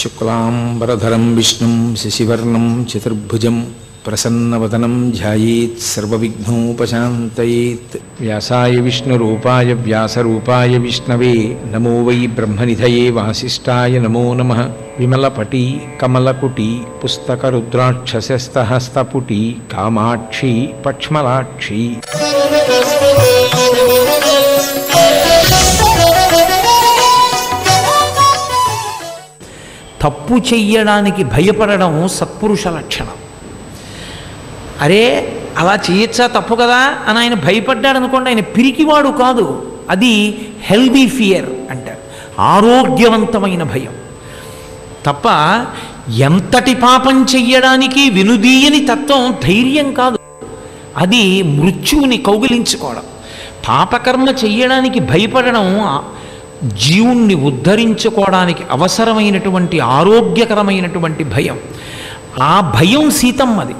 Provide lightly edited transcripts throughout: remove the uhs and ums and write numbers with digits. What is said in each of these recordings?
శుక్లాంబరధరం విష్ణుం శశివర్ణం చతుర్భుజం ప్రసన్నవదనం ధ్యాయేత్ సర్వవిఘ్నోపశాంతయేత్. వ్యాసాయ విష్ణురూపాయ వ్యాసరూపాయ విష్ణవే నమో వై బ్రహ్మనిధయే వాసిష్ఠాయ నమో నమః. విమలపటీ కమలకుటీ పుస్తకరుద్రాక్షసస్తహస్తపుటీ కామాక్షి పక్ష్మలాక్షి. తప్పు చెయ్యడానికి భయపడడం సత్పురుష లక్షణం. అరే అలా చేయొచ్చా, తప్పు కదా అని ఆయన భయపడ్డాడు అనుకోండి, ఆయన పిరికివాడు కాదు. అది హెల్దీ ఫియర్ అంటారు, ఆరోగ్యవంతమైన భయం తప్ప ఎంతటి పాపం చెయ్యడానికి వెనుదీయని తత్వం ధైర్యం కాదు. అది మృత్యువుని కౌగిలించుకోవడం. పాపకర్మ చెయ్యడానికి భయపడడం జీవుణ్ణి ఉద్ధరించుకోవడానికి అవసరమైనటువంటి ఆరోగ్యకరమైనటువంటి భయం. ఆ భయం సీతమ్మది.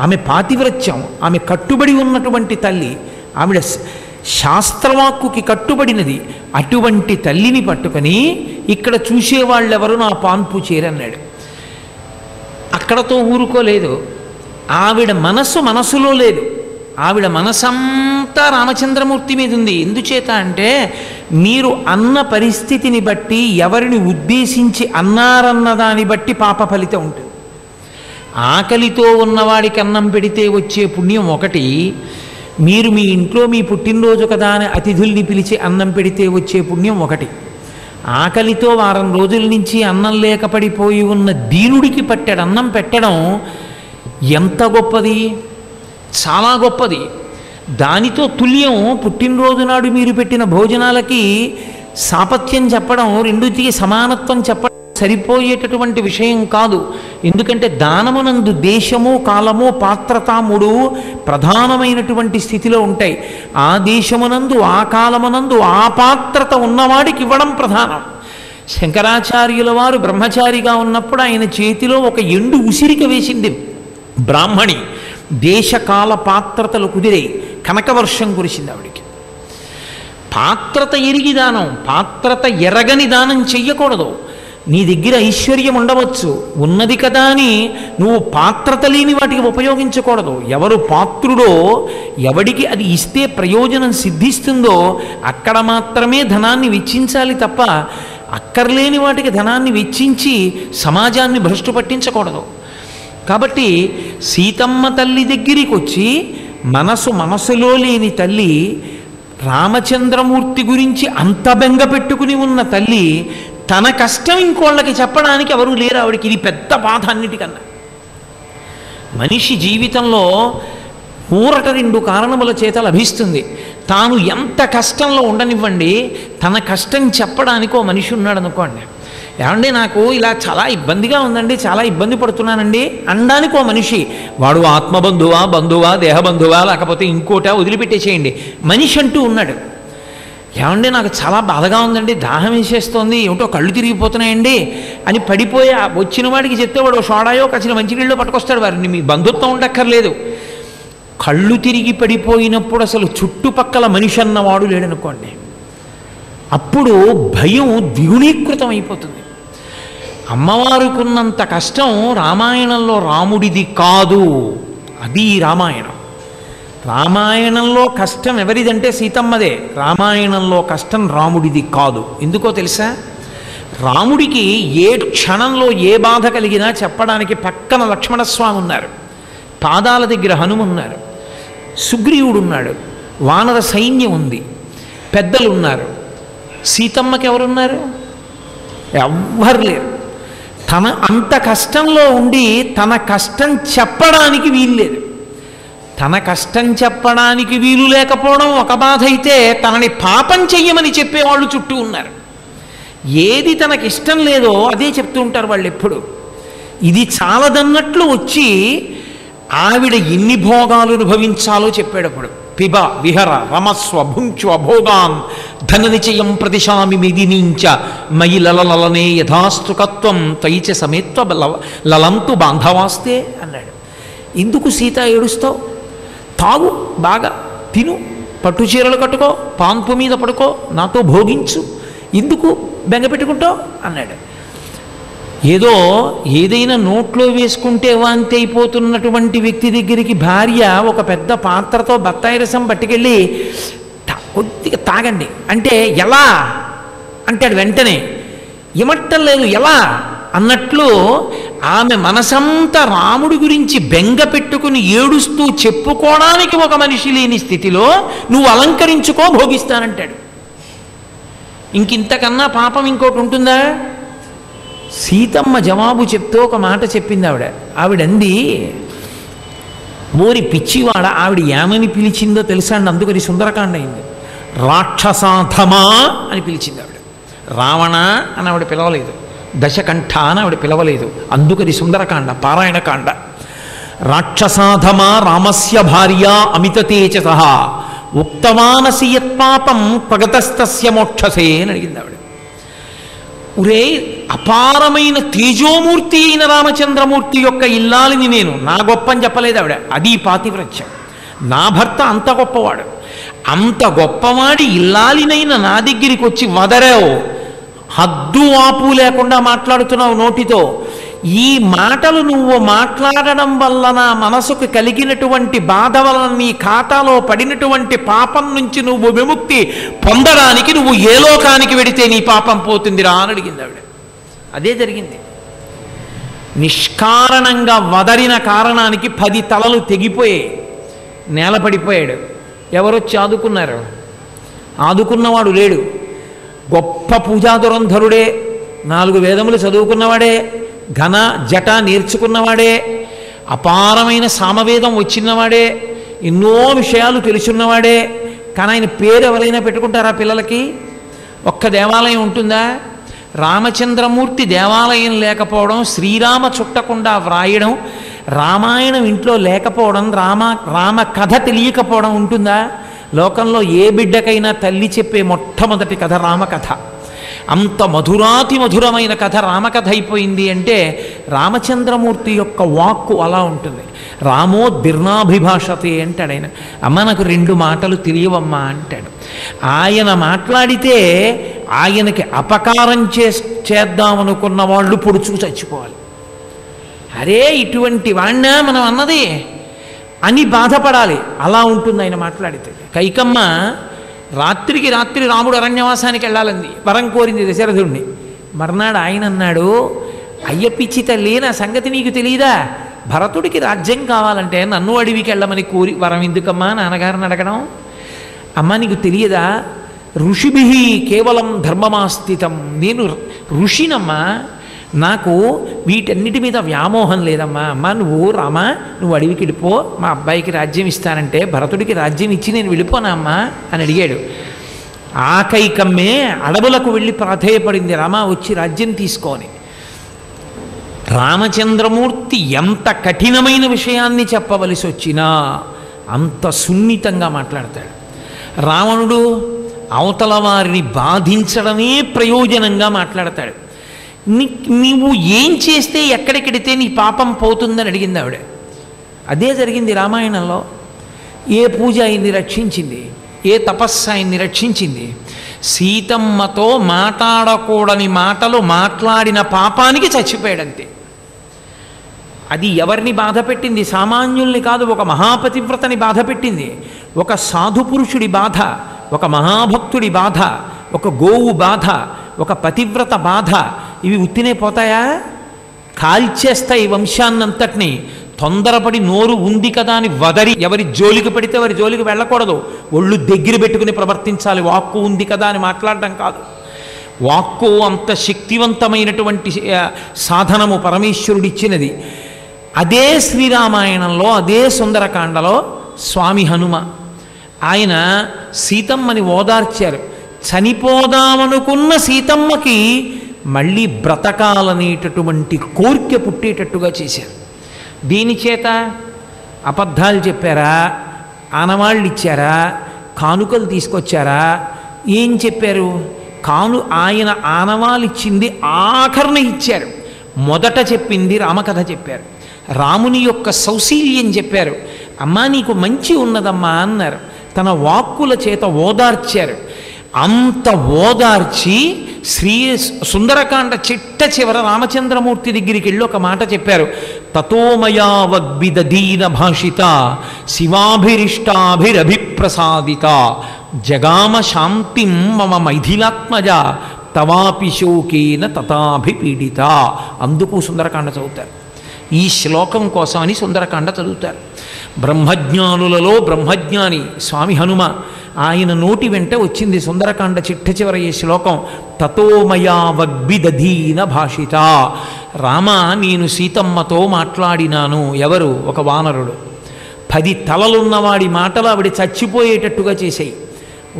ఆమె పాతివ్రత్యం, ఆమె కట్టుబడి ఉన్నటువంటి తల్లి, ఆవిడ శాస్త్రవాక్కుకి కట్టుబడినది. అటువంటి తల్లిని పట్టుకొని ఇక్కడ చూసేవాళ్ళెవరు నా పాన్పు చేరన్నాడు. అక్కడతో ఊరుకోలేదు. ఆవిడ మనసులో లేదు. ఆవిడ మనసంతా రామచంద్రమూర్తి మీద ఉంది. ఎందుచేత అంటే మీరు అన్న పరిస్థితిని బట్టి, ఎవరిని ఉద్దేశించి అన్నారన్న దాన్ని బట్టి పాప ఫలితం ఉంటుంది. ఆకలితో ఉన్నవాడికి అన్నం పెడితే వచ్చే పుణ్యం ఒకటి, మీరు మీ ఇంట్లో మీ పుట్టినరోజు కదా అని అతిథుల్ని పిలిచి అన్నం పెడితే వచ్చే పుణ్యం ఒకటి. ఆకలితో వారం రోజుల నుంచి అన్నం లేక పడిపోయి ఉన్న దీనుడికి పట్టెడు అన్నం పెట్టడం ఎంత గొప్పది, చాలా గొప్పది. దానితో తుల్యం పుట్టినరోజు నాడు మీరు పెట్టిన భోజనాలకి సాపత్యం చెప్పడం, రెండుటికి సమానత్వం చెప్పడం సరిపోయేటటువంటి విషయం కాదు. ఎందుకంటే దానమునందు దేశము, కాలము, పాత్రత మూడు ప్రధానమైనటువంటి స్థితిలో ఉంటాయి. ఆ దేశమునందు, ఆ కాలమునందు, ఆ పాత్రత ఉన్నవాడికి ఇవ్వడం ప్రధానం. శంకరాచార్యుల వారు బ్రహ్మచారిగా ఉన్నప్పుడు ఆయన చేతిలో ఒక ఎండు ఉసిరిక వేసింది బ్రాహ్మణి. దేశకాల పాత్రతలు కుదిరే కనకవర్షం కురిసింది ఆవిడికి. పాత్రత ఎరిగి దానం, పాత్రత ఎరగని దానం చెయ్యకూడదు. నీ దగ్గర ఐశ్వర్యం ఉండవచ్చు, ఉన్నది కదా అని నువ్వు పాత్రత లేని వాటికి ఉపయోగించకూడదు. ఎవరు పాత్రుడో, ఎవడికి అది ఇస్తే ప్రయోజనం సిద్ధిస్తుందో అక్కడ మాత్రమే ధనాన్ని వెచ్చించాలి తప్ప అక్కర్లేని వాటికి ధనాన్ని వెచ్చించి సమాజాన్ని భ్రష్టు పట్టించకూడదు. కాబట్టి సీతమ్మ తల్లి దగ్గరికి వచ్చి మనసులో లేని తల్లి, రామచంద్రమూర్తి గురించి అంత బెంగ పెట్టుకుని ఉన్న తల్లి, తన కష్టం ఇంకోళ్ళకి చెప్పడానికి ఎవరూ లేరు ఆవిడికి. ఇది పెద్ద బాధ అన్నిటికన్నా. మనిషి జీవితంలో ఊరట రెండు కారణముల చేత లభిస్తుంది. తాను ఎంత కష్టంలో ఉండనివ్వండి, తన కష్టం చెప్పడానికి ఓ మనిషి ఉన్నాడు అనుకోండి. ఏమండి నాకు ఇలా చాలా ఇబ్బందిగా ఉందండి, చాలా ఇబ్బంది పడుతున్నానండి అనడానికి ఓ మనిషి. వాడు ఆత్మబంధువా, బంధువా, దేహబంధువా, లేకపోతే ఇంకోటా వదిలిపెట్టేసేయండి, మనిషి అంటూ ఉన్నాడు. ఏమండి నాకు చాలా బాధగా ఉందండి, దాహం వేసేస్తోంది, ఏమిటో కళ్ళు తిరిగిపోతున్నాయండి అని పడిపోయి వచ్చిన వాడికి చెప్తే వాడు సోడాయో కచ్చిన మంచినీళ్ళు పట్టుకొస్తాడు. వారిని మీ బంధుత్వం ఉండక్కర్లేదు. కళ్ళు తిరిగి పడిపోయినప్పుడు అసలు చుట్టుపక్కల మనిషి అన్నవాడు లేడనుకోండి, అప్పుడు భయం ద్విగుణీకృతం అయిపోతుంది. అమ్మవారుకున్నంత కష్టం రామాయణంలో రాముడిది కాదు. అది రామాయణం. రామాయణంలో కష్టం ఎవరిదంటే సీతమ్మదే. రామాయణంలో కష్టం రాముడిది కాదు. ఎందుకో తెలుసా? రాముడికి ఏ క్షణంలో ఏ బాధ కలిగినా చెప్పడానికి పక్కన లక్ష్మణస్వామి ఉన్నారు, పాదాల దగ్గర హనుమన్నారు, సుగ్రీవుడు ఉన్నాడు, వానర సైన్యం ఉంది, పెద్దలు ఉన్నారు. సీతమ్మకి ఎవరున్నారు? ఎవ్వరు లేరు. తన అంత కష్టంలో ఉండి తన కష్టం చెప్పడానికి వీల్లేదు. తన కష్టం చెప్పడానికి వీలు లేకపోవడం ఒక బాధ అయితే, తనని పాపం చెయ్యమని చెప్పేవాళ్ళు చుట్టూ ఉన్నారు. ఏది తనకిష్టం లేదో అదే చెప్తూ ఉంటారు వాళ్ళు ఎప్పుడు. ఇది చాలదన్నట్లు వచ్చి ఆవిడ ఎన్ని భోగాలు అనుభవించాలో చెప్పేటప్పుడు, పిబ విహర రమస్వ భుంక్ష్వ భోగాన్ ధన నిచయం ప్రతిశామి మిదినించ మయి లలలనే యథాస్తుకత్వం తైచ సమేత్వ లలంతు బాంధవాస్తే అన్నాడు. ఎందుకు సీత ఏడుస్తావు? తాగు, బాగా తిను, పట్టు చీరలు కట్టుకో, పాన్పు మీద పడుకో, నాతో భోగించు, ఎందుకు బెంగ పెట్టుకుంటావు అన్నాడు. ఏదో ఏదైనా నోట్లో వేసుకుంటే వాంతి అయిపోతున్నటువంటి వ్యక్తి దగ్గరికి భార్య ఒక పెద్ద పాత్రతో బత్తాయి రసం పట్టుకెళ్ళి కొద్దిగా తాగండి అంటే ఎలా అంటాడు వెంటనే, ఇమట్టం లేదు ఎలా అన్నట్లు ఆమె మనసంతా రాముడి గురించి బెంగ పెట్టుకుని ఏడుస్తూ చెప్పుకోవడానికి ఒక మనిషి లేని స్థితిలో నువ్వు అలంకరించుకో భోగిస్తానంటాడు. ఇంకింతకన్నా పాపం ఇంకోటి ఉంటుందా? సీతమ్మ జవాబు చెప్తూ ఒక మాట చెప్పింది ఆవిడంది, ఓరి పిచ్చివాడ, ఆవిడ ఏమని పిలిచిందో తెలుసా అండి, అందుకని సుందరకాండ అయింది. రాక్షసాధమా అని పిలిచింది ఆవిడ. రావణ అని ఆవిడ పిలవలేదు, దశకంఠ అని ఆవిడ పిలవలేదు, అందుకని సుందరకాండ పారాయణకాండ. రాక్షసాధమా రామస్య భార్య అమిత తేజస ఉక్తమానసి యత్పాపం ప్రగతస్తస్య మోక్షసే అని అడిగింది ఆవిడ. ఒరే, అపారమైన తేజోమూర్తి అయిన రామచంద్రమూర్తి యొక్క ఇల్లాలిని నేను, నా గొప్ప అని చెప్పలేదు ఆవిడ, అది పాతివ్రత్యం. నా భర్త అంత గొప్పవాడు, అంత గొప్పవాడి ఇల్లాలినైన నా దగ్గరికి వచ్చి వదరావు, హద్దు ఆపు లేకుండా మాట్లాడుతున్నావు నోటితో. ఈ మాటలు నువ్వు మాట్లాడడం వల్ల నా మనసుకు కలిగినటువంటి బాధ వలన నీ ఖాతాలో పడినటువంటి పాపం నుంచి నువ్వు విముక్తి పొందడానికి నువ్వు ఏ లోకానికి వెడితే నీ పాపం పోతుందిరా అని అడిగింది ఆవిడ. అదే జరిగింది. నిష్కారణంగా వదరిన కారణానికి 10 తలలు తెగిపోయాయి, నేలపడిపోయాడు. ఎవరొచ్చి ఆదుకున్నారు? ఆదుకున్నవాడు లేడు. గొప్ప పూజాదురంధరుడే, 4 వేదములు చదువుకున్నవాడే, ఘన జట నేర్చుకున్నవాడే, అపారమైన సామవేదం వచ్చినవాడే, ఎన్నో విషయాలు తెలుసున్నవాడే. కానీ ఆయన పేరు ఎవరైనా పెట్టుకుంటారా పిల్లలకి? ఒక్క దేవాలయం ఉంటుందా? రామచంద్రమూర్తి దేవాలయం లేకపోవడం, శ్రీరామ చుట్టకుండా వ్రాయడం, రామాయణం ఇంట్లో లేకపోవడం, రామ కథ తెలియకపోవడం ఉంటుందా? లోకంలో ఏ బిడ్డకైనా తల్లి చెప్పే మొట్టమొదటి కథ రామకథ. అంత మధురాతి మధురమైన కథ రామకథ అయిపోయింది అంటే రామచంద్రమూర్తి యొక్క వాక్కు అలా ఉంటుంది. రామో దిర్నాభిభాషతే అంటాడు ఆయన. అమ్మ నాకు 2 మాటలు తెలియవమ్మా అంటాడు. ఆయన మాట్లాడితే ఆయనకి అపకారం చేద్దామనుకున్న వాళ్ళు పొడుచుకు చచ్చిపోవాలి. అరే ఇటువంటి వాణ్ణా మనం అన్నది అని బాధపడాలి. అలా ఉంటుంది ఆయన మాట్లాడితే. కైకమ్మ రాత్రికి రాత్రి రాముడు అరణ్యవాసానికి వెళ్ళాలంది, వరం కోరింది దశరథుడిని. మర్నాడు ఆయన అన్నాడు, అయ్య పిచ్చి తల్లి, నా సంగతి నీకు తెలియదా? భరతుడికి రాజ్యం కావాలంటే నన్ను అడవికి వెళ్ళమని కోరి వరం ఎందుకమ్మా నాన్నగారిని అడగడం? అమ్మ నీకు తెలియదా? ఋషిభి కేవలం ధర్మమాస్థితం, నేను ఋషినమ్మా, నాకు వీటన్నిటి మీద వ్యామోహం లేదమ్మా. అమ్మ నువ్వు అడవికి వెళ్ళిపో, మా అబ్బాయికి రాజ్యం ఇస్తానంటే భరతుడికి రాజ్యం ఇచ్చి నేను వెళ్ళిపోనా అమ్మా అని అడిగాడు. ఆ కైకమ్మే అడవులకు వెళ్ళి ప్రాధేయపడింది, రామా వచ్చి రాజ్యం తీసుకొని. రామచంద్రమూర్తి ఎంత కఠినమైన విషయాన్ని చెప్పవలసి వచ్చినా అంత సున్నితంగా మాట్లాడతాడు. రావణుడు అవతల వారిని బాధించడమే ప్రయోజనంగా మాట్లాడతాడు. నీవు ఏం చేస్తే ఎక్కడికెడితే నీ పాపం పోతుందని అడిగింది ఆవిడ. అదే జరిగింది రామాయణంలో. ఏ పూజ ఆయన్ని రక్షించింది? ఏ తపస్సు ఆయన్ని రక్షించింది? సీతమ్మతో మాట్లాడకూడని మాటలు మాట్లాడిన పాపానికి చచ్చిపోయాడంతే. అది ఎవరిని బాధ పెట్టింది? సామాన్యుల్ని కాదు, ఒక మహాపతివ్రతని బాధ పెట్టింది. ఒక సాధు పురుషుడి బాధ, ఒక మహాభక్తుడి బాధ, ఒక గోవు బాధ, ఒక పతివ్రత బాధ. ఇవి ఉత్తినే పోతాయా? కాల్చేస్తాయి వంశాన్నంతటినీ. తొందరపడి నోరు ఉంది కదా అని వదరి ఎవరి జోలికి పెడితే వారి జోలికి వెళ్ళకూడదు. ఒళ్ళు దగ్గర పెట్టుకుని ప్రవర్తించాలి. వాక్కు ఉంది కదా అని మాట్లాడడం కాదు. వాక్కు అంత శక్తివంతమైనటువంటి సాధనము పరమేశ్వరుడిచ్చినది. అదే శ్రీరామాయణంలో, అదే సుందరకాండలో స్వామి హనుమ ఆయన సీతమ్మని ఓదార్చారు. చనిపోదామనుకున్న సీతమ్మకి మళ్ళీ బ్రతకాలనేటటువంటి కోరిక పుట్టేటట్టుగా చేశారు. దీని చేత అబద్ధాలు చెప్పారా? ఆనవాళ్ళు ఇచ్చారా? కానుకలు తీసుకొచ్చారా? ఏం చెప్పారు? ఆయన ఆనవాళ్ళు ఇచ్చింది ఆఖరణ ఇచ్చారు. మొదట చెప్పింది రామకథ చెప్పారు. రాముని యొక్క సౌశీల్యం చెప్పారు. అమ్మా నీకు మంచి ఉన్నదమ్మా అన్నారు. తన వాక్కుల చేత ఓదార్చారు. అంత ఓదార్చి సుందరకాండ చిట్ట చివర రామచంద్రమూర్తి దగ్గరికి వెళ్ళి ఒక మాట చెప్పారు. తతోమయా వగ్బిదీన భాషిత శివాభిరిష్టాభిరభిప్రసాదిత జగామ శాంతిం మమ మైథిలాత్మజ తవాపి శోకేన తథాభిపీడిత. అందుకు సుందరకాండ చదువుతారు. ఈ శ్లోకం కోసమని సుందరకాండ చదువుతారు. బ్రహ్మజ్ఞానులలో బ్రహ్మజ్ఞాని స్వామి హనుమ, ఆయన నోటి వెంట వచ్చింది సుందరకాండ చిట్ట చివర ఈ శ్లోకం. తతోమయా వగ్బిదీన భాషిత. రామ, నేను సీతమ్మతో మాట్లాడినాను. ఎవరు? ఒక వానరుడు. 10 తలలున్నవాడి మాటలు ఆవిడ చచ్చిపోయేటట్టుగా చేశాయి.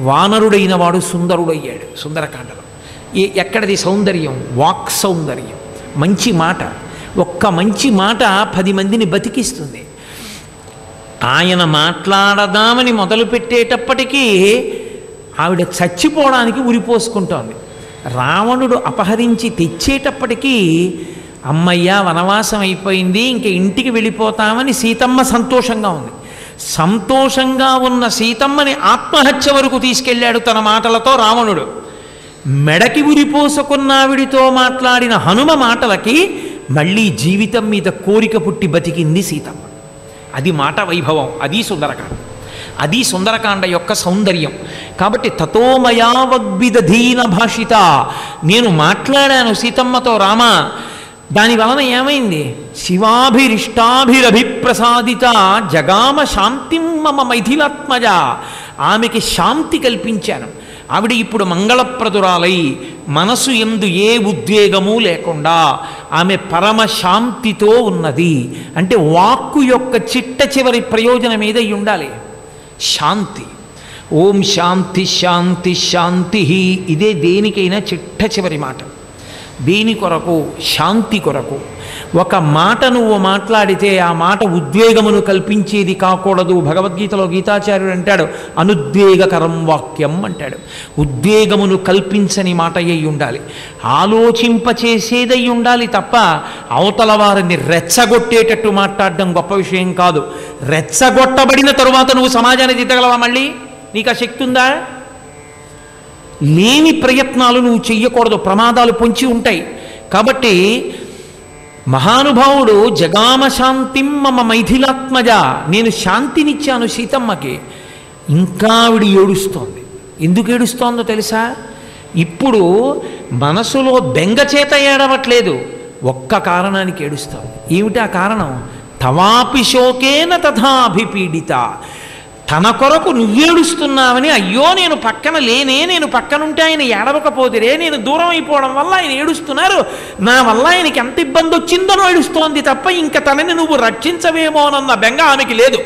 వానరుడైన వాడు సుందరుడయ్యాడు. సుందరకాండలో ఎక్కడిది సౌందర్యం? వాక్ సౌందర్యం, మంచి మాట. ఒక్క మంచి మాట 10 మందిని బతికిస్తుంది. ఆయన మాట్లాడదామని మొదలుపెట్టేటప్పటికీ ఆవిడ చచ్చిపోవడానికి ఉరిపోసుకుంటోంది. రావణుడు అపహరించి తెచ్చేటప్పటికీ అమ్మయ్య వనవాసం అయిపోయింది, ఇంక ఇంటికి వెళ్ళిపోతామని సీతమ్మ సంతోషంగా ఉంది. సంతోషంగా ఉన్న సీతమ్మని ఆత్మహత్య వరకు తీసుకెళ్ళాడు తన మాటలతో రావణుడు. మెడకి ఉరిపోసుకున్న ఆవిడితో మాట్లాడిన హనుమ మాటలకి మళ్ళీ జీవితం మీద కోరిక పుట్టి బతికింది సీతమ్మ. అది మాట వైభవం. అది సుందరకాండ. అది సుందరకాండ యొక్క సౌందర్యం. కాబట్టి తతోమయా వగ్బిదీన భాషిత, నేను మాట్లాడాను సీతమ్మతో రామ. దాని వలన ఏమైంది? శివాభిరిష్టాభిరభిప్రసాదిత జగామ శాంతిం మమ మైథిలాత్మజ. ఆమెకి శాంతి కల్పించాను. ఆవిడ ఇప్పుడు మంగళప్రదురాలై మనసు యందు ఏ ఉద్వేగము లేకుండా ఆమె పరమశాంతితో ఉన్నది. అంటే వాక్కు యొక్క చిట్ట చివరి ప్రయోజనం ఏదై ఉండాలి? శాంతి. ఓం శాంతి శాంతి శాంతి. ఇదే దేనికైనా చిట్ట చివరి మాట. దేని కొరకు? శాంతి కొరకు. ఒక మాట నువ్వు మాట్లాడితే ఆ మాట ఉద్వేగమును కల్పించేది కాకూడదు. భగవద్గీతలో గీతాచార్యుడు అంటాడు, అనుద్వేగకరం వాక్యం అంటాడు. ఉద్వేగమును కల్పించని మాట అయి ఉండాలి, ఆలోచింపచేసేదై ఉండాలి తప్ప అవతల వారిని రెచ్చగొట్టేటట్టు మాట్లాడడం గొప్ప విషయం కాదు. రెచ్చగొట్టబడిన తరువాత నువ్వు సమాజాన్ని దిద్దగలవా? మళ్ళీ నీకు ఆ శక్తి ఉందా? లేని ప్రయత్నాలు నువ్వు చెయ్యకూడదు, ప్రమాదాలు పొంచి ఉంటాయి. కాబట్టి మహానుభావుడు జగామ శాంతిం మమ మైథిలాత్మజ, నేను శాంతినిచ్చాను సీతమ్మకి. ఇంకా ఆవిడ ఏడుస్తోంది. ఎందుకు ఏడుస్తోందో తెలుసా? ఇప్పుడు మనసులో బెంగ చేత ఏడవట్లేదు, ఒక్క కారణానికి ఏడుస్తోంది. ఏమిటి ఆ కారణం? తవాపి శోకేన తథాభిపీడిత. తన కొరకు నువ్వేడుస్తున్నావని, అయ్యో నేను పక్కన లేనే, నేను పక్కనుంటే ఆయన ఏడవకపోతే, నేను దూరం అయిపోవడం వల్ల ఆయన ఏడుస్తున్నారు, నా వల్ల ఆయనకి ఎంత ఇబ్బంది వచ్చిందనో ఏడుస్తోంది తప్ప ఇంకా తనని నువ్వు రక్షించవేమోనన్న బెంగ ఆమెకి లేదు.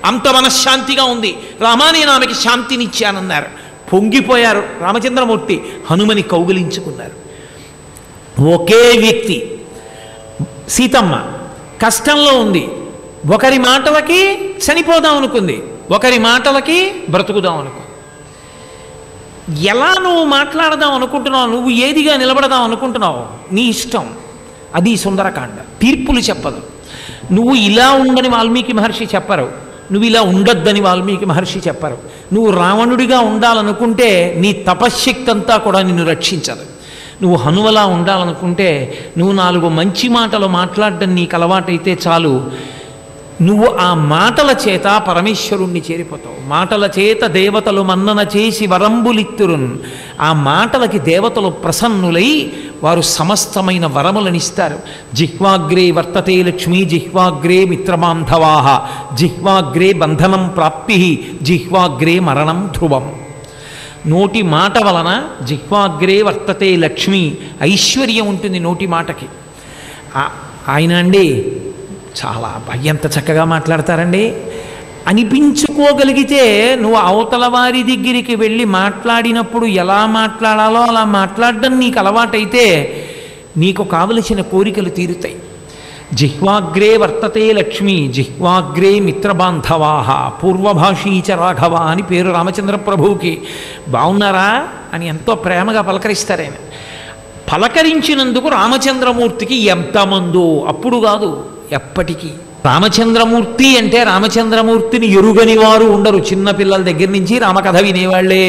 అంత మనశ్శాంతిగా ఉంది. రామా, నేను ఆమెకి శాంతినిచ్చానన్నారు. పొంగిపోయారు రామచంద్రమూర్తి. హనుమని కౌగిలించుకున్నారు. ఒకే వ్యక్తి సీతమ్మ కష్టంలో ఉంది. ఒకరి మాటలకి చనిపోదాం అనుకుంది, ఒకరి మాటలకి బ్రతుకుదాం అనుకో. ఎలా నువ్వు మాట్లాడదాం అనుకుంటున్నావు, నువ్వు ఏదిగా నిలబడదాం అనుకుంటున్నావు, నీ ఇష్టం. అది సుందరకాండ. తీర్పులు చెప్పదు. నువ్వు ఇలా ఉండని వాల్మీకి మహర్షి చెప్పరు, నువ్వు ఇలా ఉండొద్దని వాల్మీకి మహర్షి చెప్పరు. నువ్వు రావణుడిగా ఉండాలనుకుంటే నీ తపశ్శక్తి అంతా కూడా నిన్ను రక్షించదు. నువ్వు హనుమలా ఉండాలనుకుంటే నువ్వు 4 మంచి మాటలు మాట్లాడడం నీకు అలవాటైతే చాలు. నువ్వు ఆ మాటల చేత పరమేశ్వరుణ్ణి చేరిపోతావు. మాటల చేత దేవతలు మన్నన చేసి వరంబులిత్తురున్. ఆ మాటలకి దేవతలు ప్రసన్నులై వారు సమస్తమైన వరములనిస్తారు. జిహ్వాగ్రే వర్తతే లక్ష్మీ జిహ్వాగ్రే మిత్రబాంధవాః జిహ్వాగ్రే బంధనం ప్రాప్తి జిహ్వాగ్రే మరణం ధ్రువం. నోటి మాట వలన జిహ్వాగ్రే వర్తతే లక్ష్మి, ఐశ్వర్యం ఉంటుంది నోటి మాటకి. ఆయన అండి చాలా ఎంత చక్కగా మాట్లాడతారండి అనిపించుకోగలిగితే నువ్వు అవతల వారి దగ్గరికి వెళ్ళి మాట్లాడినప్పుడు ఎలా మాట్లాడాలో అలా మాట్లాడడం నీకు అలవాటైతే నీకు కావలసిన కోరికలు తీరుతాయి. జిహ్వాగ్రే వర్తతే లక్ష్మి జిహ్వాగ్రే మిత్రబాంధవాః పూర్వభాషీచ రాఘవ అని పేరు రామచంద్ర ప్రభువుకి. బాగున్నారా అని ఎంతో ప్రేమగా పలకరిస్తారు ఆయన. పలకరించినందుకు రామచంద్రమూర్తికి ఎంతమందో, అప్పుడు కాదు ఎప్పటికీ. రామచంద్రమూర్తి అంటే రామచంద్రమూర్తిని ఎరుగని వారు ఉండరు. చిన్నపిల్లల దగ్గర నుంచి రామకథ వినేవాళ్లే.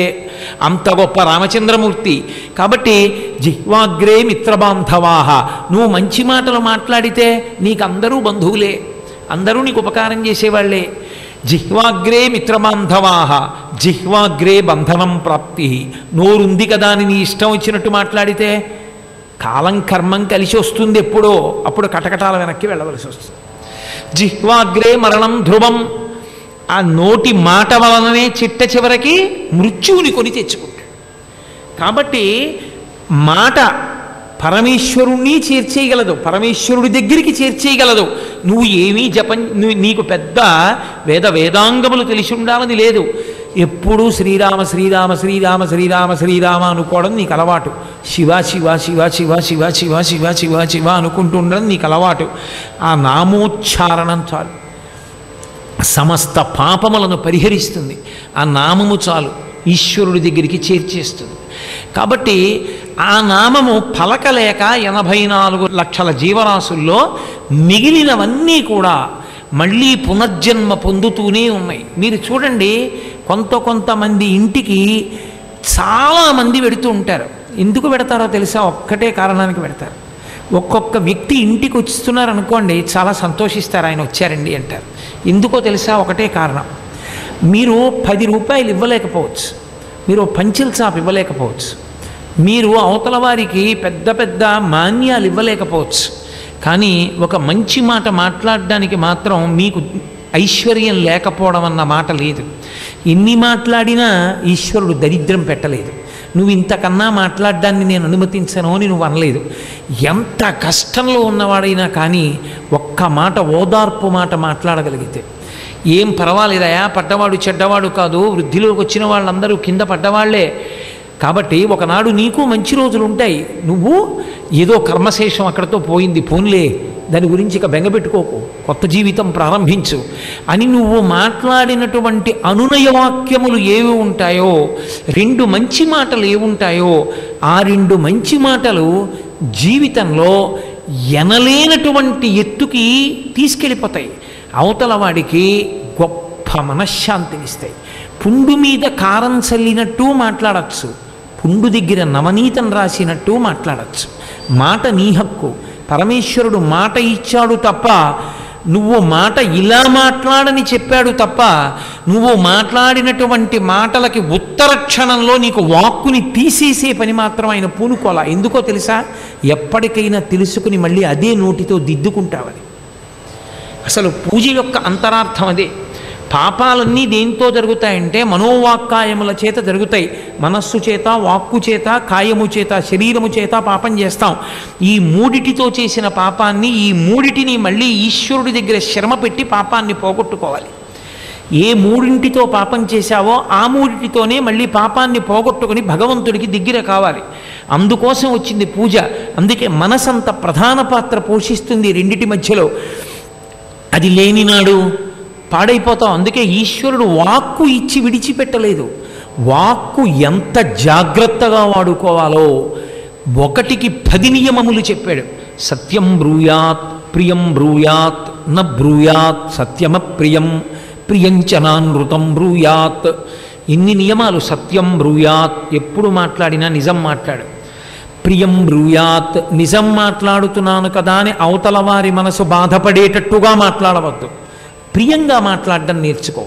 అంత గొప్ప రామచంద్రమూర్తి. కాబట్టి జిహ్వాగ్రే మిత్రబాంధవాహ. నువ్వు మంచి మాటలు మాట్లాడితే నీకు అందరూ బంధువులే, అందరూ నీకు ఉపకారం చేసేవాళ్లే. జిహ్వాగ్రే మిత్రబాంధవాహ జిహ్వాగ్రే బంధనం ప్రాప్తి. నోరుంది కదా అని నీ ఇష్టం వచ్చినట్టు మాట్లాడితే కాలం కర్మం కలిసి వస్తుంది, ఎప్పుడో అప్పుడు కటకటాల వెనక్కి వెళ్ళవలసి వస్తుంది. జిహ్వాగ్రే మరణం ధ్రువం. ఆ నోటి మాట వలననే చిట్ట చివరికి మృత్యువుని కొని తెచ్చుకుంటాడు. కాబట్టి మాట పరమేశ్వరుణ్ణి చేర్చేయగలదు, పరమేశ్వరుడి దగ్గరికి చేర్చేయగలదు. నువ్వు ఏమీ నీకు పెద్ద వేదాంగములు తెలిసి ఉండాలని లేదు. ఎప్పుడూ శ్రీరామ శ్రీరామ శ్రీరామ శ్రీరామ శ్రీరామ అనుకోవడం నీకు అలవాటు. శివ శివ శివ శివ శివ శివ శివ శివ శివ అనుకుంటూ ఉండడం నీకు అలవాటు. ఆ నామోచ్చారణం చాలు, సమస్త పాపములను పరిహరిస్తుంది. ఆ నామము చాలు, ఈశ్వరుడి దగ్గరికి చేర్చేస్తుంది. కాబట్టి ఆ నామము పలకలేక 84 లక్షల జీవరాశుల్లో మిగిలినవన్నీ కూడా మళ్ళీ పునర్జన్మ పొందుతూనే ఉన్నాయి. మీరు చూడండి, కొంతమంది ఇంటికి చాలామంది వెడుతూ ఉంటారు. ఎందుకు పెడతారో తెలుసా? ఒక్కటే కారణానికి పెడతారు. ఒక్కొక్క వ్యక్తి ఇంటికి వస్తున్నారు అనుకోండి, చాలా సంతోషిస్తారు, ఆయన వచ్చారండి అంటారు. ఎందుకో తెలుసా? ఒకటే కారణం. మీరు 10 రూపాయలు ఇవ్వలేకపోవచ్చు, మీరు పంచిల్ చాప్ ఇవ్వలేకపోవచ్చు, మీరు అవతల వారికి పెద్ద పెద్ద మాన్యాలు ఇవ్వలేకపోవచ్చు, కానీ ఒక మంచి మాట మాట్లాడడానికి మాత్రం మీకు ఐశ్వర్యం లేకపోవడం అన్న మాట లేదు. ఎన్ని మాట్లాడినా ఈశ్వరుడు దరిద్రం పెట్టలేదు. నువ్వు ఇంతకన్నా మాట్లాడడాన్ని నేను అనుమతించను అని నువ్వు అనలేదు. ఎంత కష్టంలో ఉన్నవాడైనా కానీ ఒక్క మాట, ఓదార్పు మాట మాట్లాడగలిగితే, ఏం పర్వాలేదయా, పడ్డవాడు చెడ్డవాడు కాదు, వృద్ధిలోకి వచ్చిన వాళ్ళందరూ కింద పడ్డవాళ్లే, కాబట్టి ఒకనాడు నీకు మంచి రోజులు ఉంటాయి, నువ్వు ఏదో కర్మశేషం అక్కడితో పోయింది, పోన్లే, దాని గురించి ఇక బెంగపెట్టుకోకు, కొత్త జీవితం ప్రారంభించు అని నువ్వు మాట్లాడినటువంటి అనునయ వాక్యములు ఏవి ఉంటాయో, 2 మంచి మాటలు ఏవుంటాయో, ఆ 2 మంచి మాటలు జీవితంలో ఎనలేనటువంటి ఎత్తుకి తీసుకెళ్ళిపోతాయి. అవతల వాడికి గొప్ప మనశ్శాంతినిస్తాయి. పుండు మీద కారం చల్లినట్టు మాట్లాడచ్చు, పుండు దగ్గర నవనీతం రాసినట్టు మాట్లాడచ్చు. మాట నీ హక్కు. పరమేశ్వరుడు మాట ఇచ్చాడు తప్ప, నువ్వు మాట ఇలా మాట్లాడని చెప్పాడు తప్ప, నువ్వు మాట్లాడినటువంటి మాటలకి ఉత్తర క్షణంలో నీకు వాక్కుని తీసేసే పని మాత్రం ఆయన పూనుకోలా. ఎందుకో తెలుసా? ఎప్పటికైనా తెలుసుకుని మళ్ళీ అదే నోటితో దిద్దుకుంటావని. అసలు పూజ యొక్క అంతరార్థం అదే. పాపాలన్నీ దేంతో జరుగుతాయంటే మనోవాక్కాయముల చేత జరుగుతాయి. మనస్సు చేత, వాక్కు చేత, కాయము చేత, శరీరము చేత పాపం చేస్తాం. ఈ మూడిటితో చేసిన పాపాన్ని, ఈ మూడిటిని మళ్ళీ ఈశ్వరుడి దగ్గర శ్రమ పెట్టి పాపాన్ని పోగొట్టుకోవాలి. ఏ మూడింటితో పాపం చేశావో ఆ మూడిటితోనే మళ్ళీ పాపాన్ని పోగొట్టుకొని భగవంతుడికి దగ్గర కావాలి. అందుకోసం వచ్చింది పూజ. అందుకే మనసంత ప్రధాన పాత్ర పోషిస్తుంది రెండిటి మధ్యలో. అది లేనినాడు పాడైపోతాం. అందుకే ఈశ్వరుడు వాక్కు ఇచ్చి విడిచిపెట్టలేదు. వాక్కు ఎంత జాగ్రత్తగా వాడుకోవాలో 1కి 10 నియమములు చెప్పాడు. సత్యం బ్రూయాత్, ప్రియం బ్రూయాత్, న బ్రూయాత్ సత్యమప్రియం, ప్రియంచనానృతం బ్రూయాత్. ఇన్ని నియమాలు. సత్యం బ్రూయాత్, ఎప్పుడు మాట్లాడినా నిజం మాట్లాడు. ప్రియం బ్రూయాత్, నిజం మాట్లాడుతున్నాను కదా అని అవతల వారి మనసు బాధపడేటట్టుగా మాట్లాడవద్దు, ప్రియంగా మాట్లాడడం నేర్చుకో.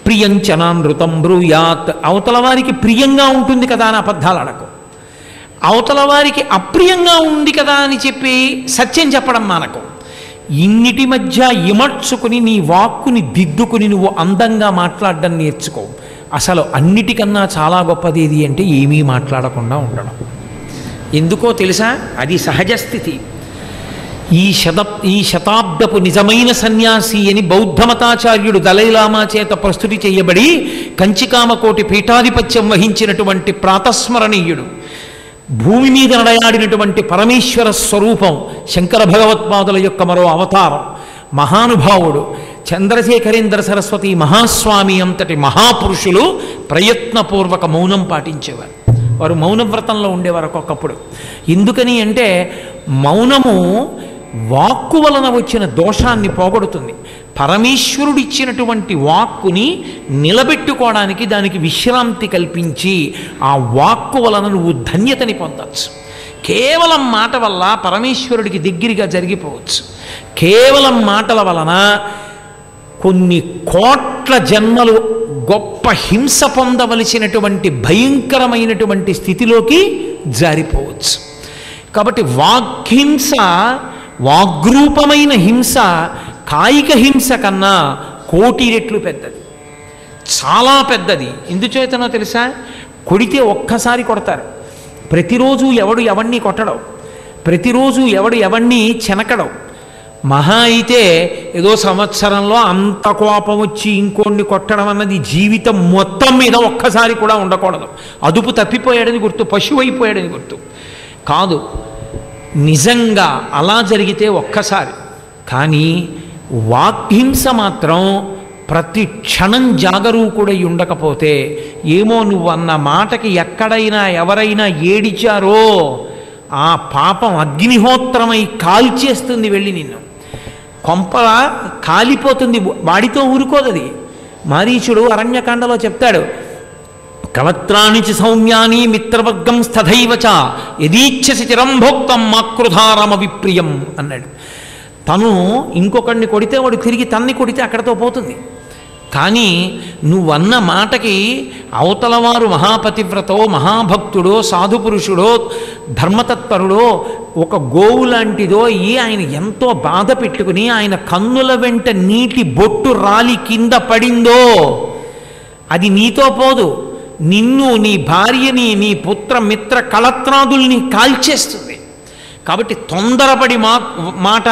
ప్రియంచనానృతం బ్రూయాత్, అవతల వారికి ప్రియంగా ఉంటుంది కదా అని అబద్ధాలు అడకు. అవతల వారికి అప్రియంగా ఉంది కదా అని చెప్పి సత్యం చెప్పడం మానకు. ఇన్నిటి మధ్య ఇమర్చుకుని నీ వాక్కుని దిద్దుకుని నువ్వు అందంగా మాట్లాడడం నేర్చుకో. అసలు అన్నిటికన్నా చాలా గొప్పది ఏది అంటే ఏమీ మాట్లాడకుండా ఉండడం. ఎందుకో తెలుసా? అది సహజ స్థితి. ఈ శతాబ్దపు నిజమైన సన్యాసి అని బౌద్ధమతాచార్యుడు దలైలామా చేత ప్రస్తుతి చేయబడి కంచికామకోటి పీఠాధిపత్యం వహించినటువంటి ప్రాతస్మరణీయుడు, భూమి మీద నడయాడినటువంటి పరమేశ్వర స్వరూపం, శంకర భగవత్పాదుల యొక్క మరో అవతారం, మహానుభావుడు చంద్రశేఖరేంద్ర సరస్వతి మహాస్వామి అంతటి మహాపురుషులు ప్రయత్నపూర్వక మౌనం పాటించేవారు. వారు మౌనవ్రతంలో ఉండేవారు ఒక్కొక్కప్పుడు. ఎందుకని అంటే మౌనము వాక్కు వలన వచ్చిన దోషాన్ని పోగొడుతుంది. పరమేశ్వరుడు ఇచ్చినటువంటి వాక్కుని నిలబెట్టుకోవడానికి దానికి విశ్రాంతి కల్పించి ఆ వాక్కు వలన నువ్వు ధన్యతని పొందవచ్చు. కేవలం మాట వల్ల పరమేశ్వరుడికి దగ్గరగా జరిగిపోవచ్చు. కేవలం మాటల వలన కొన్ని కోట్ల జన్మలు గొప్ప హింస పొందవలసినటువంటి భయంకరమైనటువంటి స్థితిలోకి జారిపోవచ్చు. కాబట్టి వాగ్హింస, వాగ్రూపమైన హింస కాయిక హింస కన్నా కోటి రెట్లు పెద్దది, చాలా పెద్దది. ఎందుచేతనో తెలుసా? కొడితే ఒక్కసారి కొడతారు, ప్రతిరోజు ఎవడు ఎవడిని కొట్టడం, ప్రతిరోజు ఎవడు ఎవడిని చెనకడం. మహా అయితే ఏదో సంవత్సరంలో అంత కోపం వచ్చి ఇంకోడిని కొట్టడం అన్నది జీవితం మొత్తం మీద ఒక్కసారి కూడా ఉండకూడదు. అదుపు తప్పిపోయాడని గుర్తు, పశువు అయిపోయాడని గుర్తు కాదు. నిజంగా అలా జరిగితే ఒక్కసారి. కానీ వాగ్హింస మాత్రం ప్రతి క్షణం జాగరూకుడై ఉండకపోతే, ఏమో నువ్వు అన్న మాటకి ఎక్కడైనా ఎవరైనా ఏడిచారో ఆ పాపం అగ్నిహోత్రమై కాల్చేస్తుంది, వెళ్ళి నిన్ను కొంప కాలిపోతుంది, వాడితో ఊరుకోదది. మారీచుడు అరణ్యకాండలో చెప్తాడు, కలత్రాణిచి సౌమ్యాని మిత్రవర్గం స్థైవచ యదీచ్ఛసి చిరంభోక్తం మాకృధారమ విప్రియం అన్నాడు. తను ఇంకొకడిని కొడితే వాడు తిరిగి తన్ని కొడితే అక్కడతో పోతుంది. కానీ నువ్వన్న మాటకి అవతలవారు మహాపతివ్రతో, మహాభక్తుడో, సాధుపురుషుడో, ధర్మతత్పరుడో, ఒక గోవు లాంటిదో ఆయన ఎంతో బాధ పెట్టుకుని ఆయన కన్నుల వెంట నీటి బొట్టు రాలి కింద పడిందో, అది నీతో పోదు, నిన్ను, నీ భార్యని, నీ పుత్ర మిత్ర కళత్రాదుల్ని కాల్చేస్తుంది. కాబట్టి తొందరపడి మాట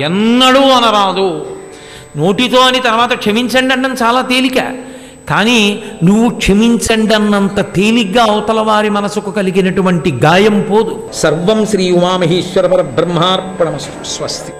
ఎన్నడూ అనరాదు. నోటితో అని తర్వాత క్షమించండి అన్నం చాలా తేలిక, కానీ నువ్వు క్షమించండి అన్నంత తేలిగ్గా అవతల వారి మనసుకు కలిగినటువంటి గాయం పోదు. సర్వం శ్రీ ఉమామహేశ్వర పరబ్రహ్మార్పణమస్తు. స్వస్తి.